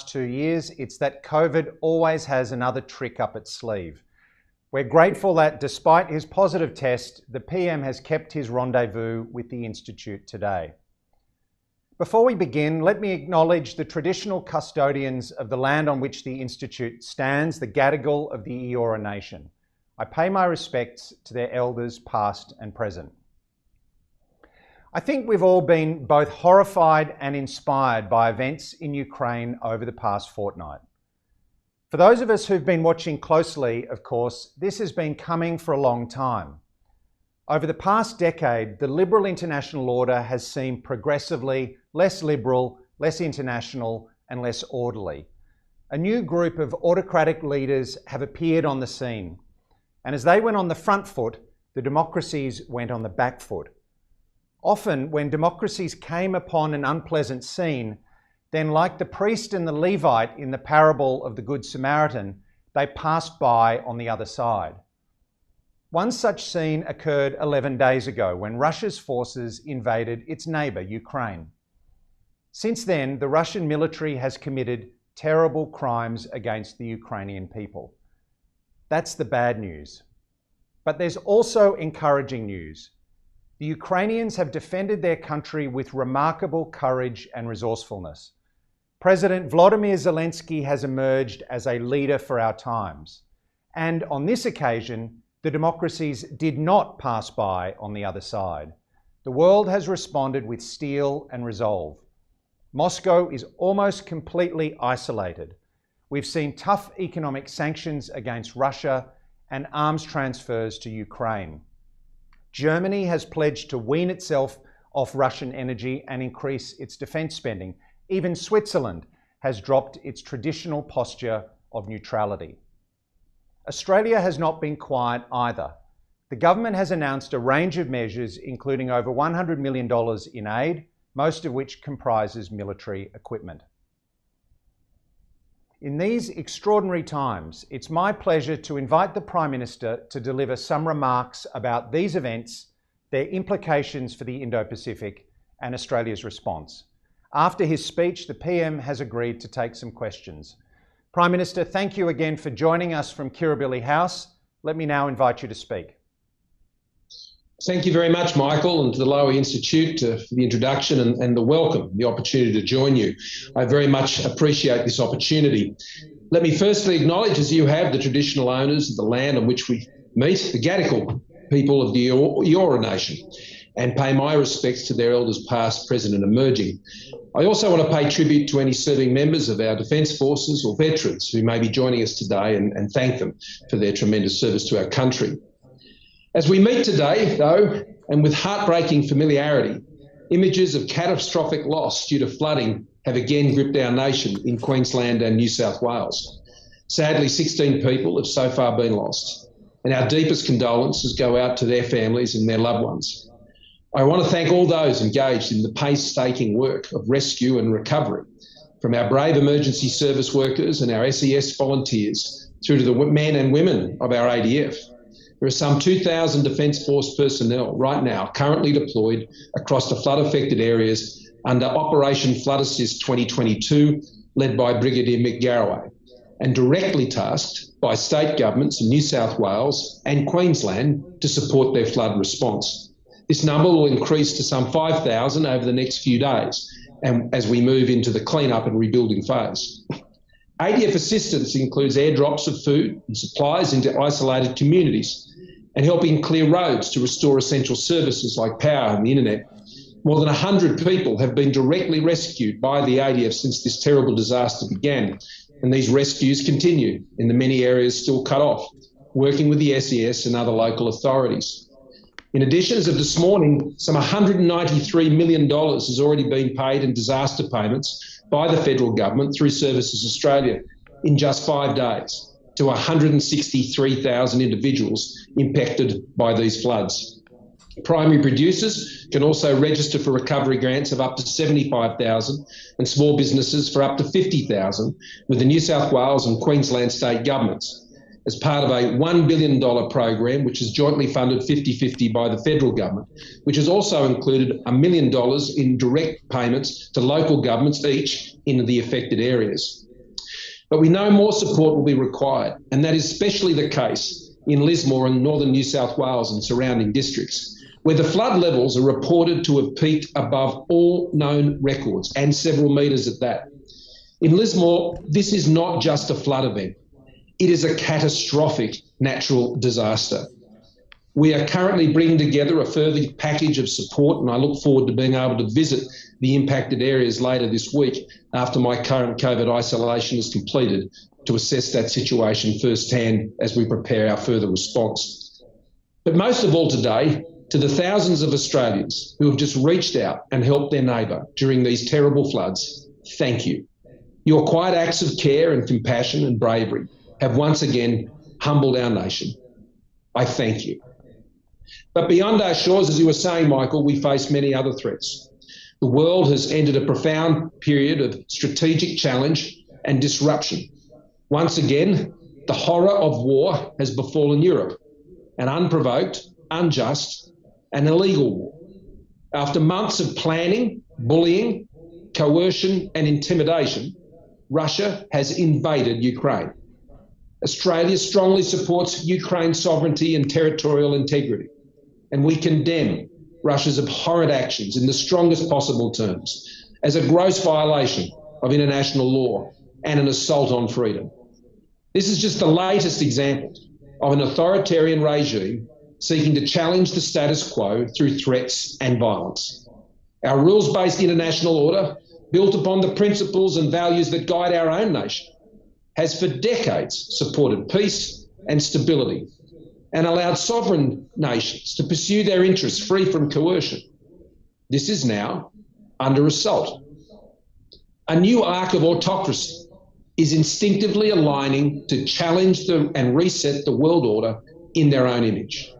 past 2 years, it's that COVID always has another trick up its sleeve. We're grateful that despite his positive test, the PM has kept his rendezvous with the Institute today. Before we begin, let me acknowledge the traditional custodians of the land on which the Institute stands, the Gadigal of the Eora Nation. I pay my respects to their elders past and present. I think we've all been both horrified and inspired by events in Ukraine over the past fortnight. For those of us who've been watching closely, of course, this has been coming for a long time. Over the past decade, the liberal international order has seemed progressively less liberal, less international, and less orderly. A new group of autocratic leaders have appeared on the scene. And as they went on the front foot, the democracies went on the back foot. Often, when democracies came upon an unpleasant scene, then like the priest and the Levite in the parable of the Good Samaritan, they passed by on the other side. One such scene occurred 11 days ago when Russia's forces invaded its neighbour, Ukraine. Since then, the Russian military has committed terrible crimes against the Ukrainian people. That's the bad news. But there's also encouraging news. The Ukrainians have defended their country with remarkable courage and resourcefulness. President Volodymyr Zelensky has emerged as a leader for our times. And on this occasion, the democracies did not pass by on the other side. The world has responded with steel and resolve. Moscow is almost completely isolated. We've seen tough economic sanctions against Russia and arms transfers to Ukraine. Germany has pledged to wean itself off Russian energy and increase its defence spending. Even Switzerland has dropped its traditional posture of neutrality. Australia has not been quiet either. The government has announced a range of measures, including over $100 million in aid, most of which comprises military equipment. In these extraordinary times, it's my pleasure to invite the Prime Minister to deliver some remarks about these events, their implications for the Indo-Pacific, and Australia's response. After his speech, the PM has agreed to take some questions. Prime Minister, thank you again for joining us from Kirribilli House. Let me now invite you to speak. Thank you very much, Michael, and to the Lowy Institute for the introduction and the welcome, the opportunity to join you. I very much appreciate this opportunity. Let me firstly acknowledge, as you have, the traditional owners of the land on which we meet, the Gadigal people of the Eora Nation, and pay my respects to their elders past, present and emerging. I also want to pay tribute to any serving members of our Defence Forces or veterans who may be joining us today and thank them for their tremendous service to our country. As we meet today, though, and with heartbreaking familiarity, images of catastrophic loss due to flooding have again gripped our nation in Queensland and New South Wales. Sadly, 16 people have so far been lost, and our deepest condolences go out to their families and their loved ones. I want to thank all those engaged in the painstaking work of rescue and recovery, from our brave emergency service workers and our SES volunteers through to the men and women of our ADF. There are some 2,000 Defence Force personnel right now currently deployed across the flood-affected areas under Operation Flood Assist 2022, led by Brigadier Mick Garraway, and directly tasked by state governments in New South Wales and Queensland to support their flood response. This number will increase to some 5,000 over the next few days, and as we move into the clean-up and rebuilding phase. ADF assistance includes airdrops of food and supplies into isolated communities and helping clear roads to restore essential services like power and the internet. More than 100 people have been directly rescued by the ADF since this terrible disaster began, and these rescues continue in the many areas still cut off, working with the SES and other local authorities. In addition, as of this morning, some $193 million has already been paid in disaster payments by the federal government through Services Australia in just 5 days to 163,000 individuals impacted by these floods. Primary producers can also register for recovery grants of up to $75,000 and small businesses for up to $50,000 with the New South Wales and Queensland state governments, as part of a $1 billion program, which is jointly funded 50-50 by the federal government, which has also included $1 million in direct payments to local governments each in the affected areas. But we know more support will be required, and that is especially the case in Lismore and northern New South Wales and surrounding districts, where the flood levels are reported to have peaked above all known records, and several metres at that. In Lismore, this is not just a flood event. It is a catastrophic natural disaster. We are currently bringing together a further package of support, and I look forward to being able to visit the impacted areas later this week after my current COVID isolation is completed to assess that situation firsthand as we prepare our further response. But most of all today, to the thousands of Australians who have just reached out and helped their neighbour during these terrible floods, thank you. Your quiet acts of care and compassion and bravery have once again humbled our nation. I thank you. But beyond our shores, as you were saying, Michael, we face many other threats. The world has entered a profound period of strategic challenge and disruption. Once again, the horror of war has befallen Europe, an unprovoked, unjust, and illegal war. After months of planning, bullying, coercion, and intimidation, Russia has invaded Ukraine. Australia strongly supports Ukraine's sovereignty and territorial integrity, and we condemn Russia's abhorrent actions in the strongest possible terms as a gross violation of international law and an assault on freedom. This is just the latest example of an authoritarian regime seeking to challenge the status quo through threats and violence. Our rules-based international order, built upon the principles and values that guide our own nation, has for decades supported peace and stability and allowed sovereign nations to pursue their interests free from coercion. This is now under assault. A new arc of autocracy is instinctively aligning to challenge and reset the world order in their own image.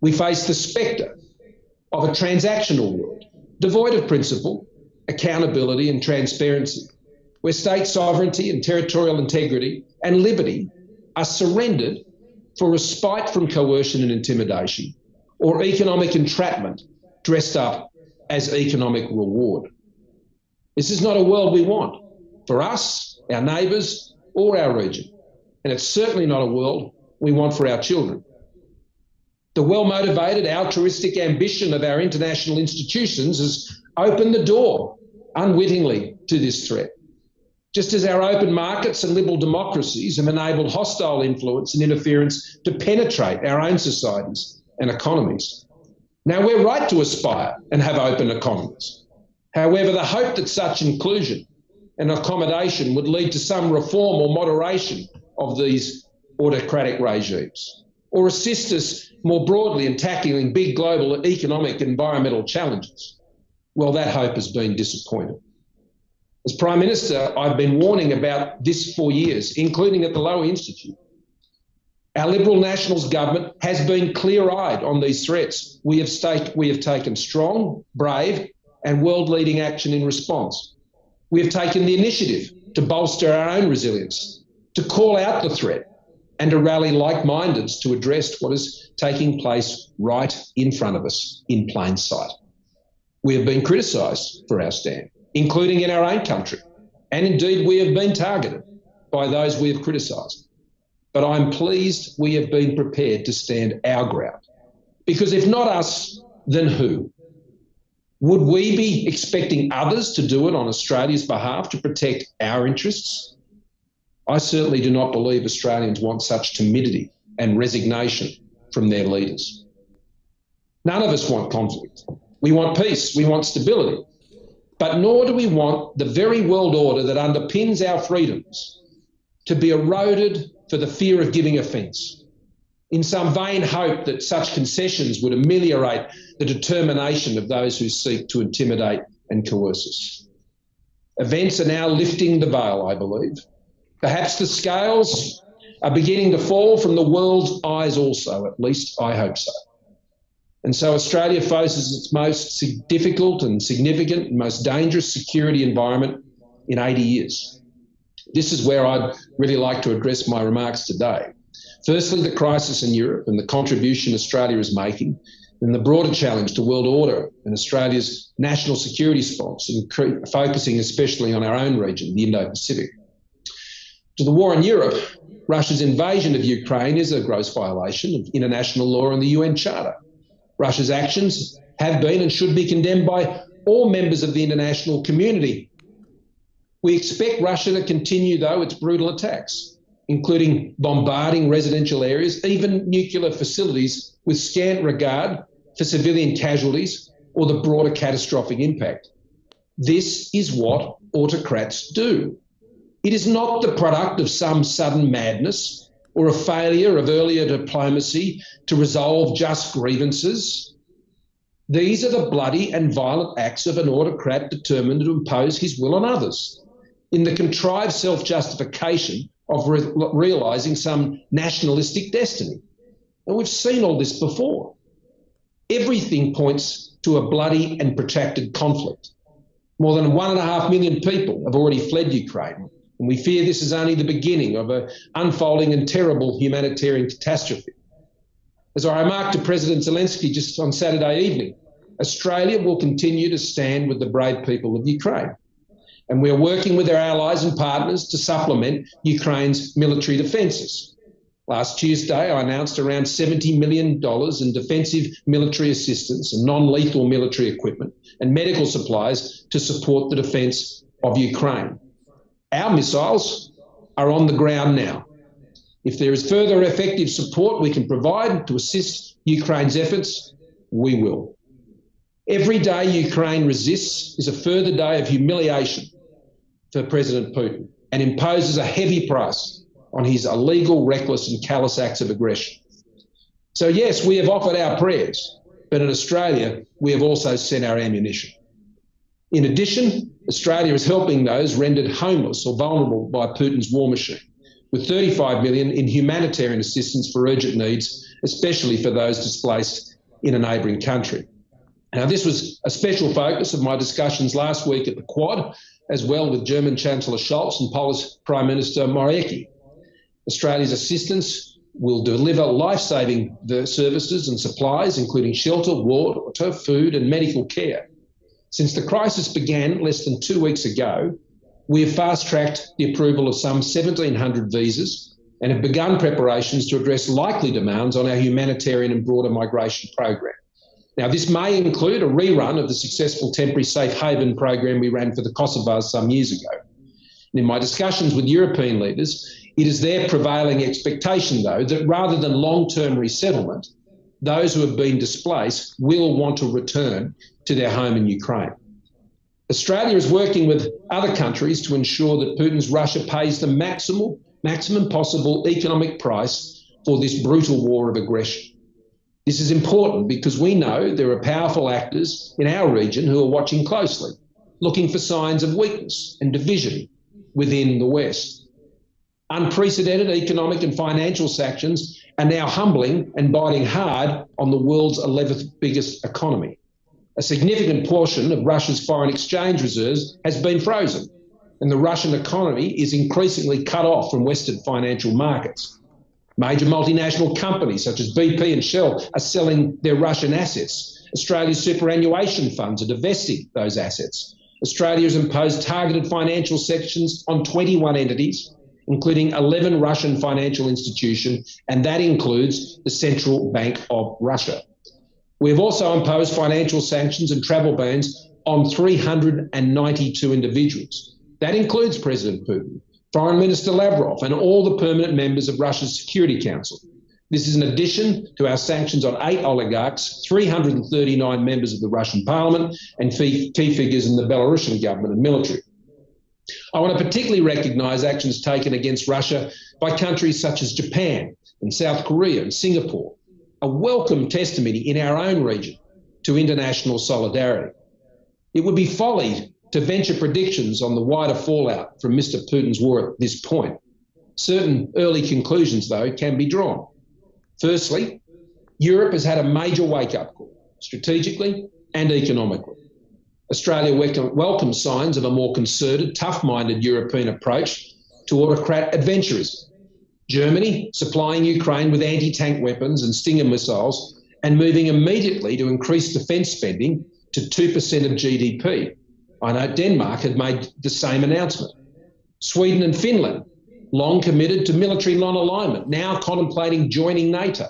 We face the spectre of a transactional world, devoid of principle, accountability and transparency, where state sovereignty and territorial integrity and liberty are surrendered for respite from coercion and intimidation, or economic entrapment dressed up as economic reward. This is not a world we want for us, our neighbours, or our region, and it's certainly not a world we want for our children. The well-motivated, altruistic ambition of our international institutions has opened the door, unwittingly, to this threat, just as our open markets and liberal democracies have enabled hostile influence and interference to penetrate our own societies and economies. Now, we're right to aspire and have open economies. However, the hope that such inclusion and accommodation would lead to some reform or moderation of these autocratic regimes, or assist us more broadly in tackling big global economic and environmental challenges, well, that hope has been disappointed. As Prime Minister, I've been warning about this for years, including at the Lowy Institute. Our Liberal Nationals government has been clear-eyed on these threats. We have taken strong, brave and world-leading action in response. We have taken the initiative to bolster our own resilience, to call out the threat and to rally like-mindeds to address what is taking place right in front of us in plain sight. We have been criticised for our stand, including in our own country, and indeed we have been targeted by those we have criticised. But I'm pleased we have been prepared to stand our ground, because if not us, then who? Would we be expecting others to do it on Australia's behalf to protect our interests? I certainly do not believe Australians want such timidity and resignation from their leaders. None of us want conflict. We want peace, we want stability, but nor do we want the very world order that underpins our freedoms to be eroded for the fear of giving offence, in some vain hope that such concessions would ameliorate the determination of those who seek to intimidate and coerce us. Events are now lifting the veil, I believe. Perhaps the scales are beginning to fall from the world's eyes also, at least I hope so. And so Australia faces its most difficult and significant and most dangerous security environment in 80 years. This is where I'd really like to address my remarks today. Firstly, the crisis in Europe and the contribution Australia is making, and the broader challenge to world order and Australia's national security response, focusing especially on our own region, the Indo-Pacific. To the war in Europe, Russia's invasion of Ukraine is a gross violation of international law and the UN Charter. Russia's actions have been and should be condemned by all members of the international community. We expect Russia to continue, though, its brutal attacks, including bombarding residential areas, even nuclear facilities, with scant regard for civilian casualties or the broader catastrophic impact. This is what autocrats do. It is not the product of some sudden madness or a failure of earlier diplomacy to resolve just grievances. These are the bloody and violent acts of an autocrat determined to impose his will on others in the contrived self-justification of realising some nationalistic destiny. And we've seen all this before. Everything points to a bloody and protracted conflict. More than 1.5 million people have already fled Ukraine, and we fear this is only the beginning of an unfolding and terrible humanitarian catastrophe. As I remarked to President Zelensky just on Saturday evening, Australia will continue to stand with the brave people of Ukraine. And we are working with our allies and partners to supplement Ukraine's military defences. Last Tuesday, I announced around $70 million in defensive military assistance and non-lethal military equipment and medical supplies to support the defence of Ukraine. Our missiles are on the ground now. If there is further effective support we can provide to assist Ukraine's efforts, we will. Every day Ukraine resists is a further day of humiliation for President Putin and imposes a heavy price on his illegal, reckless and callous acts of aggression. So yes, we have offered our prayers, but in Australia, we have also sent our ammunition. In addition, Australia is helping those rendered homeless or vulnerable by Putin's war machine, with $35 million in humanitarian assistance for urgent needs, especially for those displaced in a neighbouring country. Now, this was a special focus of my discussions last week at the Quad, as well with German Chancellor Scholz and Polish Prime Minister Morawiecki. Australia's assistance will deliver life-saving services and supplies, including shelter, water, food and medical care. Since the crisis began less than 2 weeks ago, we have fast-tracked the approval of some 1,700 visas and have begun preparations to address likely demands on our humanitarian and broader migration program. Now, this may include a rerun of the successful temporary safe haven program we ran for the Kosovars some years ago. And in my discussions with European leaders, it is their prevailing expectation, though, that rather than long-term resettlement, those who have been displaced will want to return to their home in Ukraine. Australia is working with other countries to ensure that Putin's Russia pays the maximum possible economic price for this brutal war of aggression. This is important because we know there are powerful actors in our region who are watching closely, looking for signs of weakness and division within the West. Unprecedented economic and financial sanctions are now humbling and biting hard on the world's 11th biggest economy. A significant portion of Russia's foreign exchange reserves has been frozen, and the Russian economy is increasingly cut off from Western financial markets. Major multinational companies such as BP and Shell are selling their Russian assets. Australia's superannuation funds are divesting those assets. Australia has imposed targeted financial sanctions on 21 entities, including 11 Russian financial institutions, and that includes the Central Bank of Russia. We have also imposed financial sanctions and travel bans on 392 individuals. That includes President Putin, Foreign Minister Lavrov, and all the permanent members of Russia's Security Council. This is in addition to our sanctions on 8 oligarchs, 339 members of the Russian parliament, and key figures in the Belarusian government and military. I want to particularly recognise actions taken against Russia by countries such as Japan and South Korea and Singapore, a welcome testimony in our own region to international solidarity. It would be folly to venture predictions on the wider fallout from Mr. Putin's war at this point. Certain early conclusions, though, can be drawn. Firstly, Europe has had a major wake-up call, strategically and economically. Australia welcomes signs of a more concerted, tough-minded European approach to autocrat adventurism. Germany supplying Ukraine with anti-tank weapons and Stinger missiles and moving immediately to increase defence spending to 2% of GDP. I know Denmark had made the same announcement. Sweden and Finland long committed to military non-alignment, now contemplating joining NATO,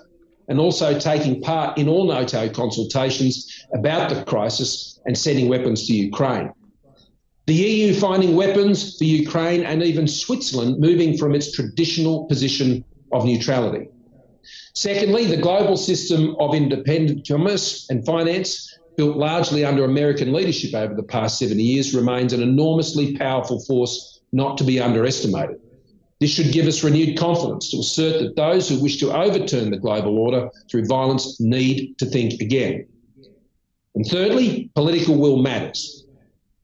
and also taking part in all NATO consultations about the crisis and sending weapons to Ukraine. The EU finding weapons for Ukraine, and even Switzerland moving from its traditional position of neutrality. Secondly, the global system of independent commerce and finance, built largely under American leadership over the past 70 years, remains an enormously powerful force not to be underestimated. This should give us renewed confidence to assert that those who wish to overturn the global order through violence need to think again. And thirdly, political will matters.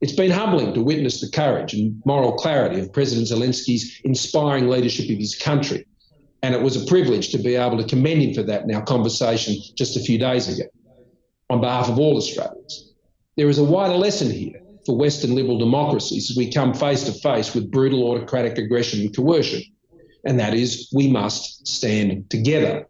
It's been humbling to witness the courage and moral clarity of President Zelensky's inspiring leadership of his country. And it was a privilege to be able to commend him for that in our conversation just a few days ago. On behalf of all Australians, there is a wider lesson here for Western liberal democracies as we come face to face with brutal autocratic aggression and coercion. And that is, we must stand together.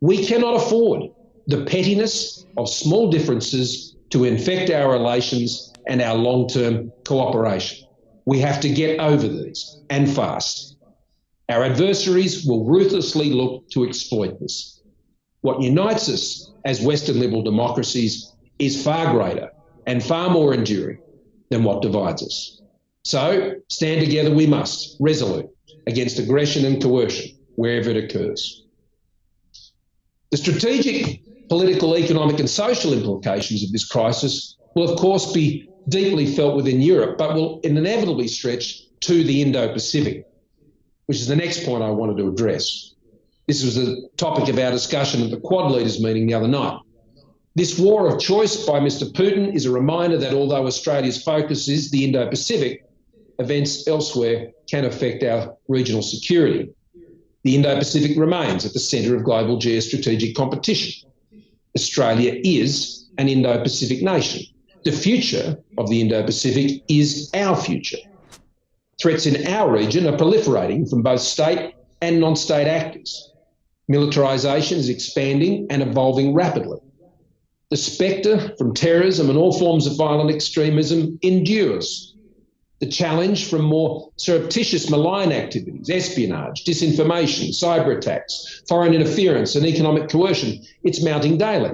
We cannot afford the pettiness of small differences to infect our relations and our long-term cooperation. We have to get over these, and fast. Our adversaries will ruthlessly look to exploit this. What unites us as Western liberal democracies is far greater and far more enduring than what divides us. So stand together we must, resolute, against aggression and coercion wherever it occurs. The strategic, political, economic and social implications of this crisis will of course be deeply felt within Europe, but will inevitably stretch to the Indo-Pacific, which is the next point I wanted to address. This was the topic of our discussion at the Quad Leaders meeting the other night. This war of choice by Mr. Putin is a reminder that although Australia's focus is the Indo-Pacific, events elsewhere can affect our regional security. The Indo-Pacific remains at the centre of global geostrategic competition. Australia is an Indo-Pacific nation. The future of the Indo-Pacific is our future. Threats in our region are proliferating from both state and non-state actors. Militarisation is expanding and evolving rapidly. The spectre from terrorism and all forms of violent extremism endures. The challenge from more surreptitious malign activities, espionage, disinformation, cyber attacks, foreign interference and economic coercion, it's mounting daily.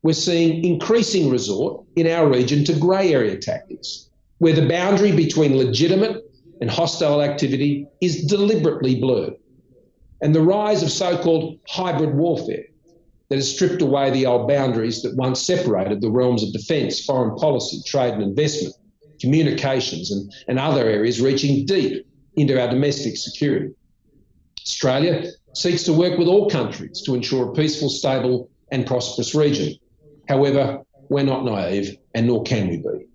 We're seeing increasing resort in our region to grey area tactics, where the boundary between legitimate and hostile activity is deliberately blurred. And the rise of so-called hybrid warfare that has stripped away the old boundaries that once separated the realms of defence, foreign policy, trade and investment, communications and other areas reaching deep into our domestic security. Australia seeks to work with all countries to ensure a peaceful, stable and prosperous region. However, we're not naive and nor can we be.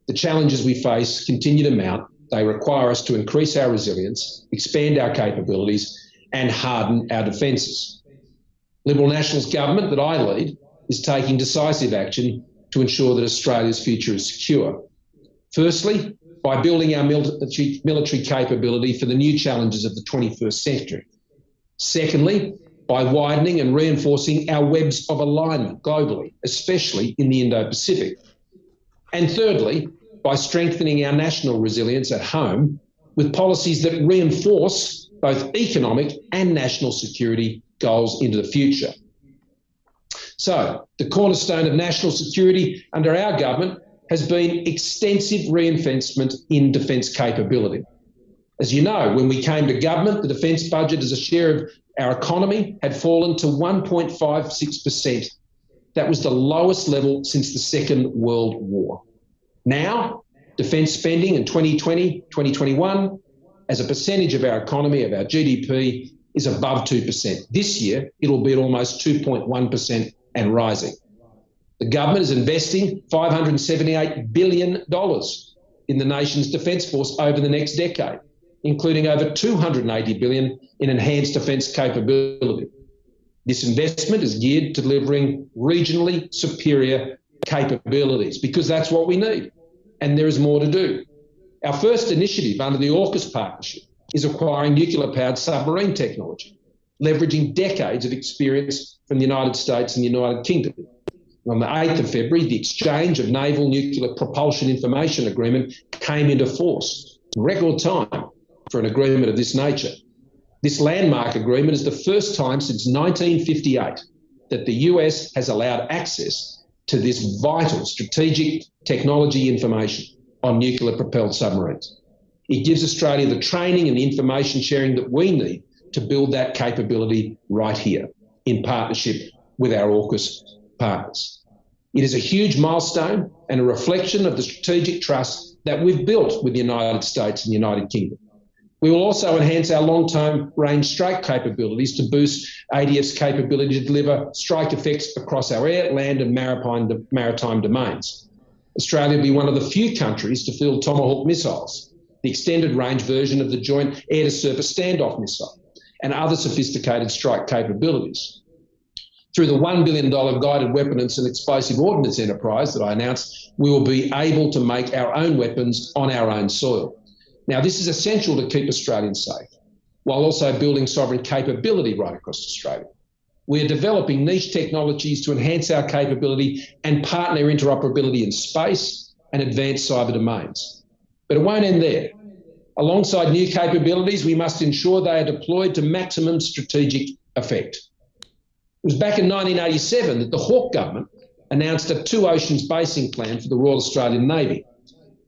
The challenges we face continue to mount. They require us to increase our resilience, expand our capabilities and harden our defences. Liberal Nationals government that I lead is taking decisive action to ensure that Australia's future is secure. Firstly, by building our military capability for the new challenges of the 21st century. Secondly, by widening and reinforcing our webs of alignment globally, especially in the Indo-Pacific. And thirdly, by strengthening our national resilience at home with policies that reinforce both economic and national security goals into the future. So, the cornerstone of national security under our government has been extensive reinvestment in defence capability. As you know, when we came to government, the defence budget as a share of our economy had fallen to 1.56%. That was the lowest level since the Second World War. Now, defence spending in 2020, 2021, as a percentage of our economy, of our GDP, is above 2%. This year, it'll be at almost 2.1% and rising. The government is investing $578 billion in the nation's defence force over the next decade, including over $280 billion in enhanced defence capability. This investment is geared to delivering regionally superior capabilities because that's what we need, and there is more to do. Our first initiative under the AUKUS partnership is acquiring nuclear-powered submarine technology, leveraging decades of experience from the United States and the United Kingdom. On the 8th of February, the exchange of naval nuclear propulsion information agreement came into force in record time for an agreement of this nature. This landmark agreement is the first time since 1958 that the US has allowed access to this vital strategic technology information on nuclear-propelled submarines. It gives Australia the training and the information sharing that we need to build that capability right here in partnership with our AUKUS partners. It is a huge milestone and a reflection of the strategic trust that we've built with the United States and the United Kingdom. We will also enhance our long-term range strike capabilities to boost ADF's capability to deliver strike effects across our air, land and maritime domains. Australia will be one of the few countries to field Tomahawk missiles, the extended range version of the Joint Air-to-Surface Standoff Missile, and other sophisticated strike capabilities. Through the $1 billion guided weapons and explosive ordnance enterprise that I announced, we will be able to make our own weapons on our own soil. Now, this is essential to keep Australians safe, while also building sovereign capability right across Australia. We are developing niche technologies to enhance our capability and partner interoperability in space and advanced cyber domains. But it won't end there. Alongside new capabilities, we must ensure they are deployed to maximum strategic effect. It was back in 1987 that the Hawke government announced a two oceans basing plan for the Royal Australian Navy.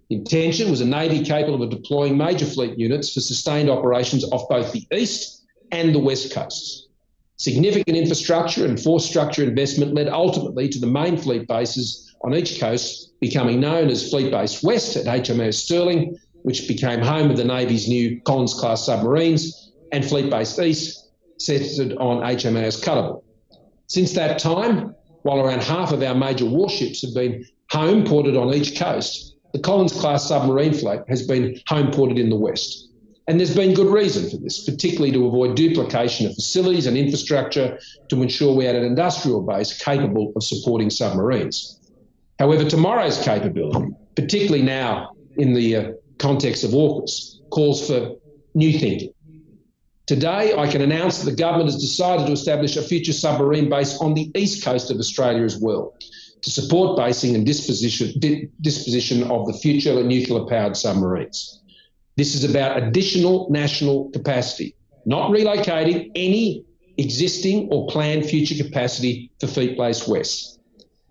The intention was a Navy capable of deploying major fleet units for sustained operations off both the east and the west coasts. Significant infrastructure and force structure investment led ultimately to the main fleet bases on each coast becoming known as Fleet Base West at HMAS Stirling, which became home of the Navy's new Collins-class submarines, and Fleet Base East, centred on HMAS Cuttable. Since that time, while around half of our major warships have been home ported on each coast, the Collins-class submarine fleet has been home ported in the west. And there's been good reason for this, particularly to avoid duplication of facilities and infrastructure to ensure we had an industrial base capable of supporting submarines. However, tomorrow's capability, particularly now in the context of AUKUS, calls for new thinking. Today, I can announce that the government has decided to establish a future submarine base on the east coast of Australia as well, to support basing and disposition of the future nuclear-powered submarines. This is about additional national capacity, not relocating any existing or planned future capacity for Fleet Base West.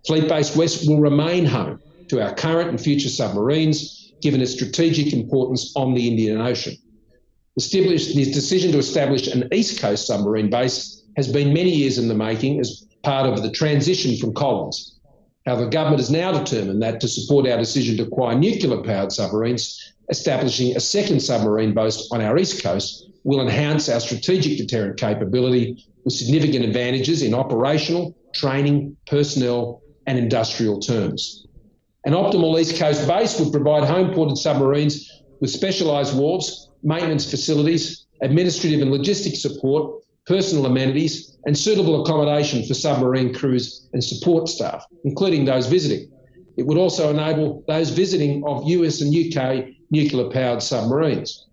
Fleet Base West will remain home to our current and future submarines, given its strategic importance on the Indian Ocean. The decision to establish an East Coast submarine base has been many years in the making as part of the transition from Collins. However, the government has now determined that to support our decision to acquire nuclear-powered submarines, establishing a second submarine base on our East Coast will enhance our strategic deterrent capability with significant advantages in operational, training, personnel and industrial terms. An optimal East Coast base would provide home-ported submarines with specialised wharves, maintenance facilities, administrative and logistics support, personal amenities and suitable accommodation for submarine crews and support staff, including those visiting. It would also enable those visiting of US and UK nuclear-powered submarines.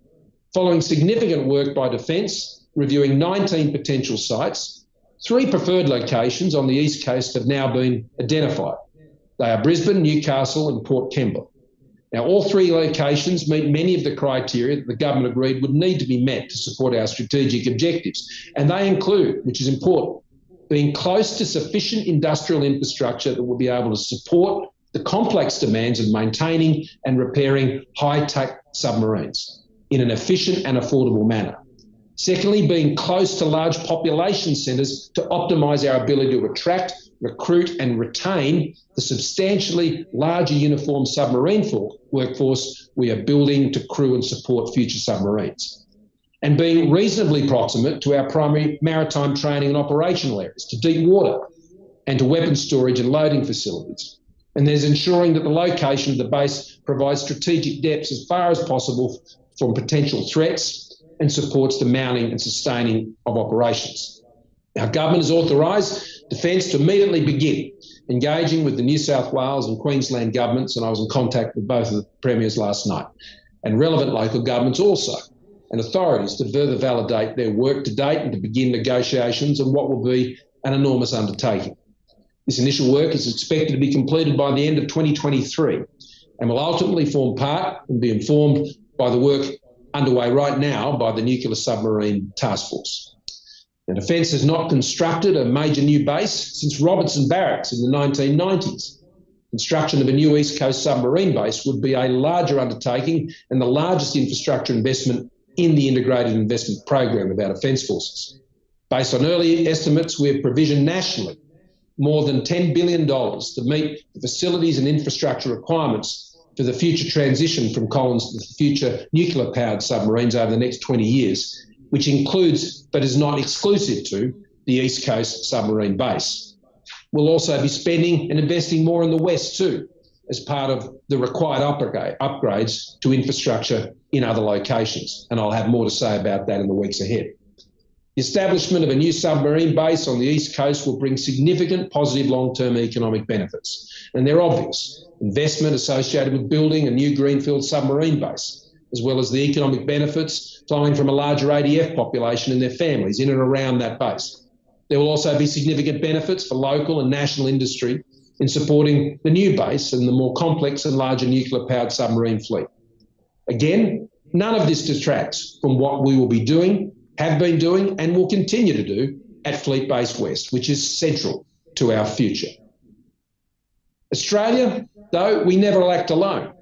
Following significant work by Defence, reviewing 19 potential sites, 3 preferred locations on the East Coast have now been identified. They are Brisbane, Newcastle and Port Kembla. Now, all 3 locations meet many of the criteria that the government agreed would need to be met to support our strategic objectives. And they include, which is important, being close to sufficient industrial infrastructure that will be able to support the complex demands of maintaining and repairing high-tech submarines in an efficient and affordable manner. Secondly, being close to large population centres to optimise our ability to attract, recruit and retain the substantially larger uniformed submarine workforce we are building to crew and support future submarines. And being reasonably proximate to our primary maritime training and operational areas, to deep water and to weapons storage and loading facilities. And there's ensuring that the location of the base provides strategic depths as far as possible from potential threats and supports the mounting and sustaining of operations. Our government has authorised Defence to immediately begin engaging with the New South Wales and Queensland governments, and I was in contact with both of the premiers last night, and relevant local governments also, and authorities to further validate their work to date and to begin negotiations on what will be an enormous undertaking. This initial work is expected to be completed by the end of 2023 and will ultimately form part and be informed by the work underway right now by the Nuclear Submarine Task Force. Now, Defence has not constructed a major new base since Robertson Barracks in the 1990s. Construction of a new East Coast submarine base would be a larger undertaking and the largest infrastructure investment in the integrated investment program of our Defence Forces. Based on early estimates, we have provisioned nationally more than $10 billion to meet the facilities and infrastructure requirements for the future transition from Collins to the future nuclear-powered submarines over the next 20 years, which includes, but is not exclusive to, the East Coast submarine base. We'll also be spending and investing more in the West too, as part of the required upgrades to infrastructure in other locations. And I'll have more to say about that in the weeks ahead. The establishment of a new submarine base on the East Coast will bring significant positive long-term economic benefits. And they're obvious. Investment associated with building a new greenfield submarine base, as well as the economic benefits flowing from a larger ADF population and their families in and around that base. There will also be significant benefits for local and national industry in supporting the new base and the more complex and larger nuclear-powered submarine fleet. Again, none of this detracts from what we will be doing, have been doing, and will continue to do at Fleet Base West, which is central to our future. Australia, though, we never act alone.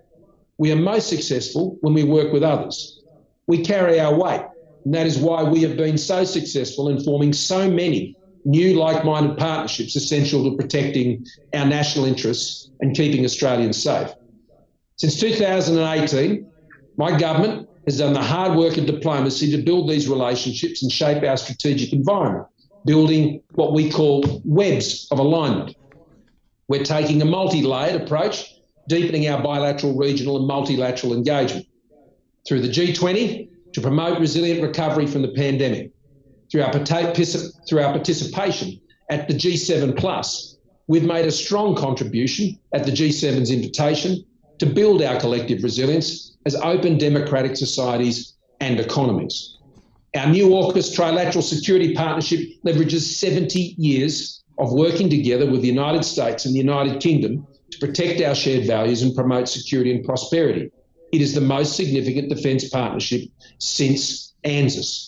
We are most successful when we work with others. We carry our weight, and that is why we have been so successful in forming so many new like-minded partnerships essential to protecting our national interests and keeping Australians safe. Since 2018, my government has done the hard work of diplomacy to build these relationships and shape our strategic environment, building what we call webs of alignment. We're taking a multi-layered approach, deepening our bilateral, regional and multilateral engagement through the G20 to promote resilient recovery from the pandemic. Through our participation at the G7+, we've made a strong contribution at the G7's invitation to build our collective resilience as open democratic societies and economies. Our new AUKUS trilateral security partnership leverages 70 years of working together with the United States and the United Kingdom to protect our shared values and promote security and prosperity. It is the most significant defence partnership since ANZUS.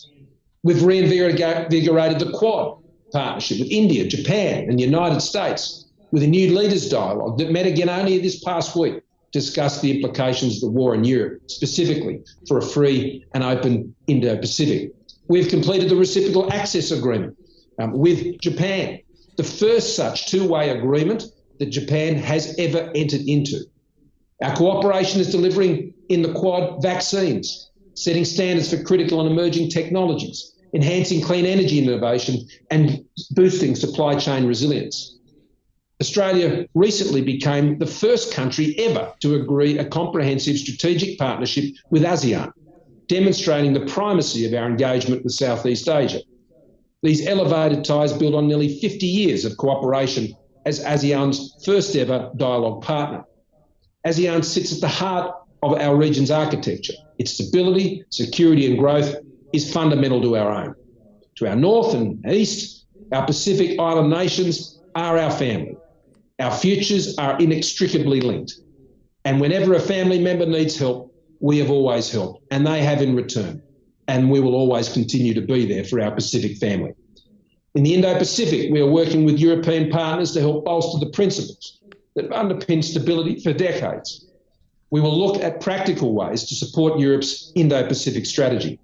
We've reinvigorated the Quad partnership with India, Japan and the United States with a new leaders dialogue that met again only this past week to discuss the implications of the war in Europe, specifically for a free and open Indo-Pacific. We've completed the reciprocal access agreement with Japan, the first such two-way agreement that Japan has ever entered into. Our cooperation is delivering in the Quad vaccines, setting standards for critical and emerging technologies, enhancing clean energy innovation and boosting supply chain resilience. Australia recently became the first country ever to agree a comprehensive strategic partnership with ASEAN, demonstrating the primacy of our engagement with Southeast Asia. These elevated ties build on nearly 50 years of cooperation as ASEAN's first ever dialogue partner. ASEAN sits at the heart of our region's architecture. Its stability, security and growth is fundamental to our own. To our north and east, our Pacific Island nations are our family. Our futures are inextricably linked. And whenever a family member needs help, we have always helped, and they have in return. And we will always continue to be there for our Pacific family. In the Indo-Pacific, we are working with European partners to help bolster the principles that underpin stability for decades. We will look at practical ways to support Europe's Indo-Pacific strategy.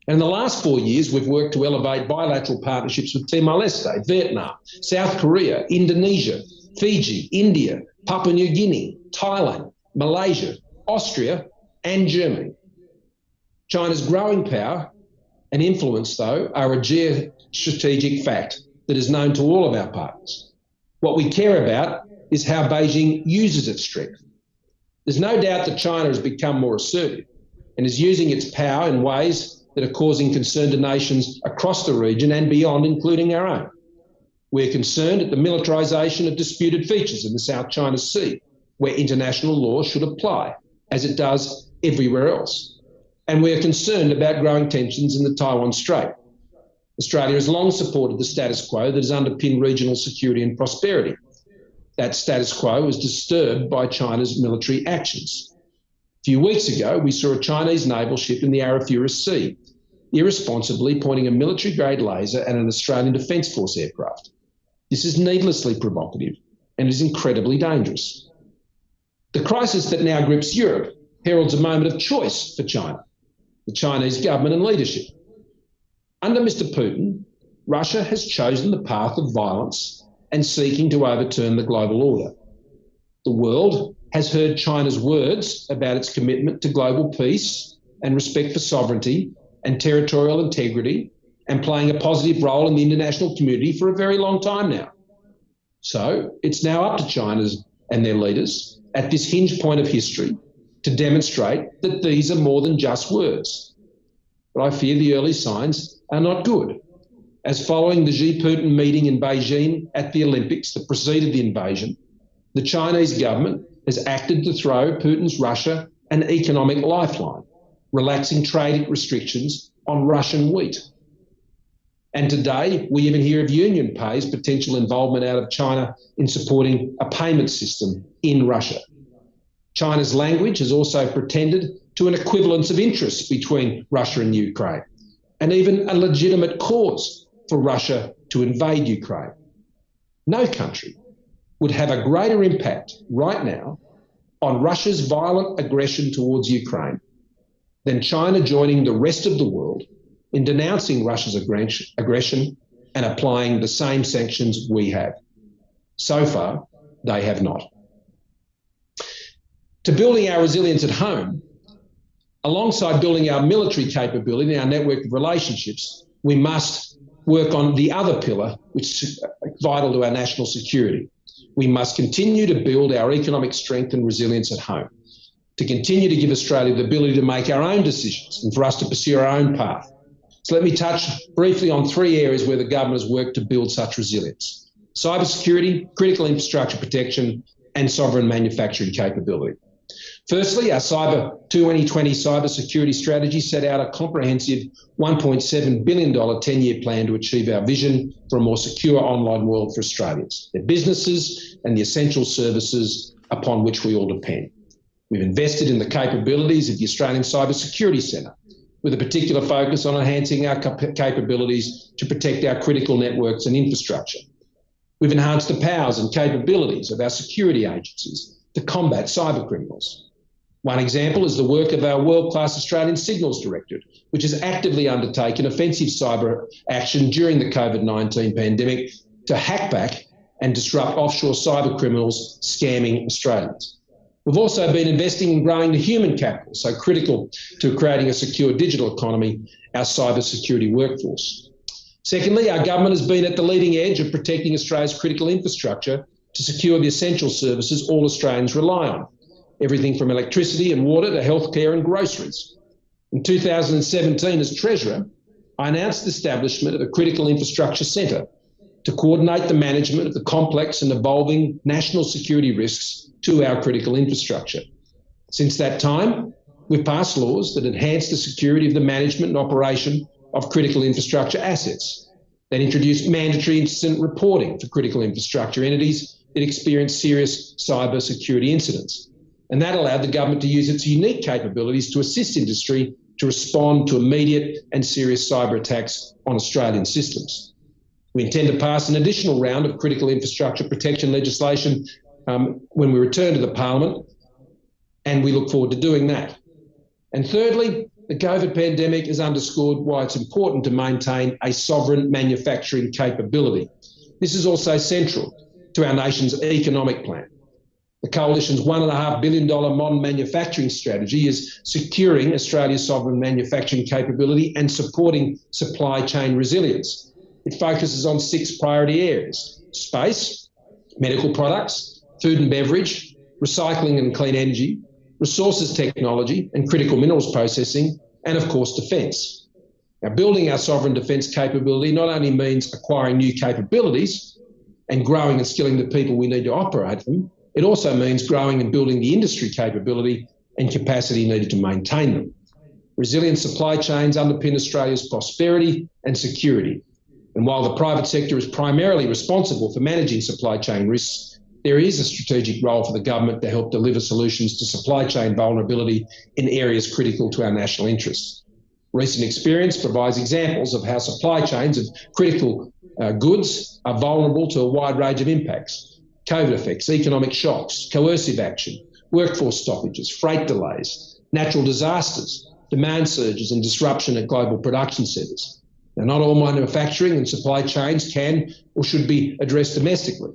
And in the last 4 years, we've worked to elevate bilateral partnerships with Timor-Leste, Vietnam, South Korea, Indonesia, Fiji, India, Papua New Guinea, Thailand, Malaysia, Austria, and Germany. China's growing power and influence, though, are a geostrategic fact that is known to all of our partners. What we care about is how Beijing uses its strength. There's no doubt that China has become more assertive and is using its power in ways that are causing concern to nations across the region and beyond, including our own. We're concerned at the militarisation of disputed features in the South China Sea, where international law should apply, as it does everywhere else. And we are concerned about growing tensions in the Taiwan Strait. Australia has long supported the status quo that has underpinned regional security and prosperity. That status quo was disturbed by China's military actions. few weeks ago, we saw a Chinese naval ship in the Arafura Sea, irresponsibly pointing a military-grade laser at an Australian Defence Force aircraft. This is needlessly provocative and is incredibly dangerous. The crisis that now grips Europe heralds a moment of choice for China, the Chinese government and leadership. Under Mr. Putin, Russia has chosen the path of violence and seeking to overturn the global order. The world has heard China's words about its commitment to global peace and respect for sovereignty and territorial integrity and playing a positive role in the international community for a very long time now. So it's now up to China and their leaders at this hinge point of history to demonstrate that these are more than just words. But I fear the early signs are not good, as following the Xi Putin meeting in Beijing at the Olympics that preceded the invasion, the Chinese government has acted to throw Putin's Russia an economic lifeline, relaxing trade restrictions on Russian wheat. And today, we even hear of UnionPay's potential involvement out of China in supporting a payment system in Russia. China's language has also pretended to an equivalence of interests between Russia and Ukraine, and even a legitimate cause for Russia to invade Ukraine. No country would have a greater impact right now on Russia's violent aggression towards Ukraine than China joining the rest of the world in denouncing Russia's aggression and applying the same sanctions we have. So far, they have not. To building our resilience at home, alongside building our military capability and our network of relationships, we must work on the other pillar, which is vital to our national security. We must continue to build our economic strength and resilience at home, to continue to give Australia the ability to make our own decisions and for us to pursue our own path. So let me touch briefly on three areas where the government has worked to build such resilience: cybersecurity, critical infrastructure protection, and sovereign manufacturing capability. Firstly, our 2020 cybersecurity strategy set out a comprehensive $1.7 billion 10-year plan to achieve our vision for a more secure online world for Australians, their businesses, and the essential services upon which we all depend. We've invested in the capabilities of the Australian Cybersecurity Centre, with a particular focus on enhancing our capabilities to protect our critical networks and infrastructure. We've enhanced the powers and capabilities of our security agencies to combat cyber criminals. One example is the work of our world-class Australian Signals Directorate, which has actively undertaken offensive cyber action during the COVID-19 pandemic to hack back and disrupt offshore cyber criminals scamming Australians. We've also been investing in growing the human capital, so critical to creating a secure digital economy, our cybersecurity workforce. Secondly, our government has been at the leading edge of protecting Australia's critical infrastructure to secure the essential services all Australians rely on, everything from electricity and water to healthcare and groceries. In 2017, as Treasurer, I announced the establishment of a Critical Infrastructure Centre to coordinate the management of the complex and evolving national security risks to our critical infrastructure. Since that time, we've passed laws that enhance the security of the management and operation of critical infrastructure assets, that introduced mandatory incident reporting for critical infrastructure entities that experience serious cyber security incidents. And that allowed the government to use its unique capabilities to assist industry to respond to immediate and serious cyber attacks on Australian systems. We intend to pass an additional round of critical infrastructure protection legislation when we return to the Parliament, and we look forward to doing that. And thirdly, the COVID pandemic has underscored why it's important to maintain a sovereign manufacturing capability. This is also central to our nation's economic plan. The Coalition's $1.5 billion modern manufacturing strategy is securing Australia's sovereign manufacturing capability and supporting supply chain resilience. It focuses on 6 priority areas: space, medical products, food and beverage, recycling and clean energy, resources technology and critical minerals processing, and of course defence. Now, building our sovereign defence capability not only means acquiring new capabilities and growing and skilling the people we need to operate them, it also means growing and building the industry capability and capacity needed to maintain them. Resilient supply chains underpin Australia's prosperity and security. And while the private sector is primarily responsible for managing supply chain risks, there is a strategic role for the government to help deliver solutions to supply chain vulnerability in areas critical to our national interests. Recent experience provides examples of how supply chains of critical goods are vulnerable to a wide range of impacts: COVID effects, economic shocks, coercive action, workforce stoppages, freight delays, natural disasters, demand surges and disruption at global production centres. Now, not all manufacturing and supply chains can or should be addressed domestically.